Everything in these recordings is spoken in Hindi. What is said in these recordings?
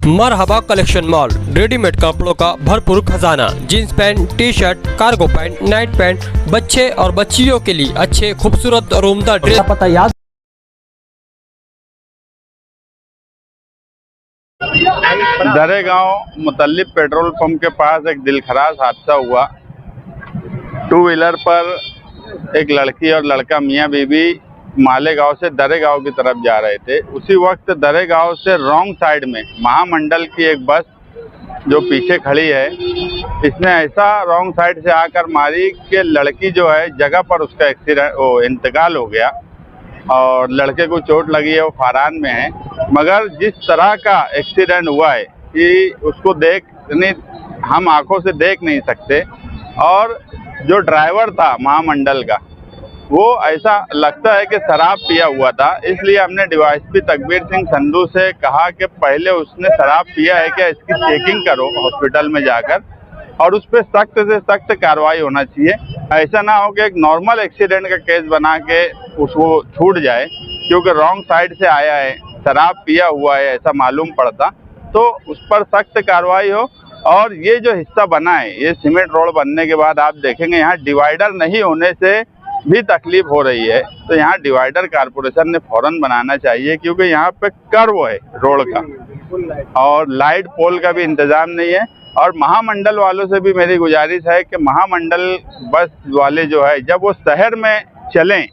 मरहबा कलेक्शन मॉल, रेडीमेड कपड़ों का भरपूर खजाना। Jeans pant, T shirt, cargo pant, night pant, बच्चे और बच्चियों के लिए अच्छे खूबसूरत और उम्दा ड्रेस। पता याद दरेगांव मुतल्लिब पेट्रोल पंप के पास एक दिलखराज हादसा हुआ। टू व्हीलर पर एक लड़की और लड़का मियां बीवी मालेगांव से दरेगांव की तरफ जा रहे थे। उसी वक्त दरेगांव से रॉन्ग साइड में महामंडल की एक बस जो पीछे खड़ी है, इसने ऐसा रॉन्ग साइड से आकर मारी कि लड़की जो है जगह पर उसका इंतकाल हो गया और लड़के को चोट लगी है, वो फारान में है। मगर जिस तरह का एक्सीडेंट हुआ है कि उसको हम आंखों से देख नहीं सकते। और जो ड्राइवर था महामंडल का, वो ऐसा लगता है कि शराब पिया हुआ था। इसलिए हमने डीवाईएसपी तकबीर सिंह संधू से कहा कि पहले उसने शराब पिया है क्या, इसकी चेकिंग करो हॉस्पिटल में जाकर, और उस पर सख्त से सख्त कार्रवाई होना चाहिए। ऐसा ना हो कि एक नॉर्मल एक्सीडेंट का केस बना के उसको छूट जाए, क्योंकि रॉन्ग साइड से आया है, शराब पिया हुआ है ऐसा मालूम पड़ता, तो उस पर सख्त कार्रवाई हो। और ये जो हिस्सा बना है, ये सीमेंट रोड बनने के बाद आप देखेंगे यहाँ डिवाइडर नहीं होने से भी तकलीफ हो रही है। तो यहाँ डिवाइडर कारपोरेशन ने फौरन बनाना चाहिए, क्योंकि यहाँ पे कर्व है रोड का और लाइट पोल का भी इंतजाम नहीं है। और महामंडल वालों से भी मेरी गुजारिश है कि महामंडल बस वाले जो है, जब वो शहर में चलें,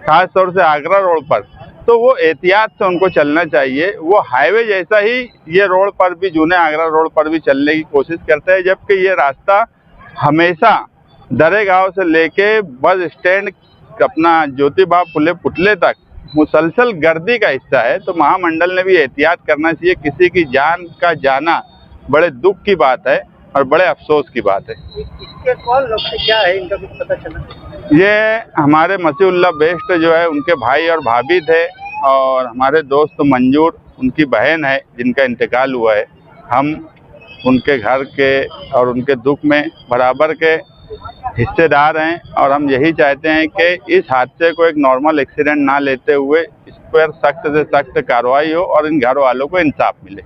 खास तौर से आगरा रोड पर, तो वो एहतियात से उनको चलना चाहिए। वो हाईवे जैसा ही ये रोड पर भी, जूने आगरा रोड पर भी चलने की कोशिश करते हैं, जबकि ये रास्ता हमेशा दरेगांव से लेके बस स्टैंड अपना ज्योतिबा फुले पुतले तक मुसलसल गर्दी का हिस्सा है। तो महामंडल ने भी एहतियात करना चाहिए। किसी की जान का जाना बड़े दुख की बात है और बड़े अफसोस की बात है। इसके कौन लोग थे, क्या है इनका कुछ पता चला? ये हमारे मसीहुल्लाह बेस्ट जो है, उनके भाई और भाभी थे, और हमारे दोस्त मंजूर उनकी बहन है जिनका इंतकाल हुआ है। हम उनके घर के और उनके दुख में बराबर के हिस्सेदार हैं, और हम यही चाहते हैं कि इस हादसे को एक नॉर्मल एक्सीडेंट ना लेते हुए इस पर सख्त से सख्त कार्रवाई हो और इन घर वालों को इंसाफ मिले।